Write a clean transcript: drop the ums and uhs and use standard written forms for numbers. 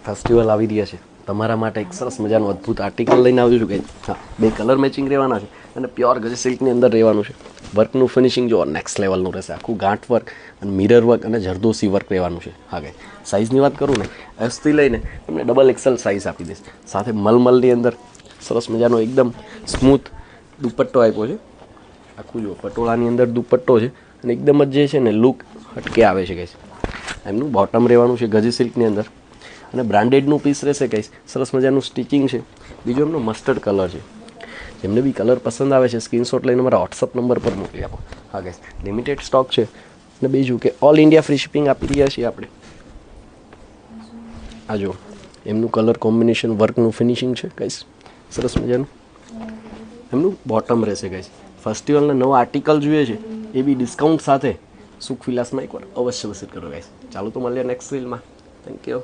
Festival આવી રહ્યા છે, તમારા માટે એક સરસ મજાનું અદ્ભુત આર્ટિકલ લઈને આવ્યું છું કે હા, 2 કલર મેચિંગ રહેવાના છે અને પ્યોર ગજ સિલ્કની અંદર રહેવાનું છે. વર્કનું ફિનિશિંગ જો નેક્સ્ટ લેવલનું રહેશે. આખું ગાંઠ વર્ક અને મિરર વર્ક અને જરદોસી વર્ક રહેવાનું છે. હા ગાઈસ, સાઇઝની વાત કરું ને, એસથી લઈને તમને ડબલ એક્સેલ સાઇઝ આપી દઈશ. સાથે મલમલની અંદર સરસ મજાનો એકદમ સ્મૂથ દુપટ્ટો આપ્યો છે. આખું જો પટોળાની અંદર દુપટ્ટો છે અને એકદમ જ જે છે ને લુક હટકે આવે છે ગાઈસ. એમનું બોટમ રહેવાનું છે ગજી સિલ્કની અંદર અને બ્રાન્ડેડનું પીસ રહેશે ગાઈસ. સરસ મજાનું સ્ટિચિંગ છે. બીજો એમનો મસ્ટર્ડ કલર છે. જેમને બી કલર પસંદ આવે છે સ્ક્રીનશોટ લઈને મારા વોટ્સઅપ નંબર પર મોકલી આપો. હા ગાઈસ, લિમિટેડ સ્ટોક છે અને બીજું કે ઓલ ઇન્ડિયા ફ્રી શિપિંગ આપી રહ્યા છીએ આપણે. આ જો એમનું કલર કોમ્બિનેશન વર્કનું ફિનિશિંગ છે ગાઈસ, સરસ મજાનું. એમનું બોટમ રહેશે ગાઈસ. ફેસ્ટિવલના નવા આર્ટિકલ જોઈએ છે એ બી ડિસ્કાઉન્ટ સાથે સુખ વિલાસમાં એકવાર અવશ્ય વિઝિટ કરો ગાઈસ. ચાલો તો મળીએ નેક્સ્ટ રીલમાં. Thank you.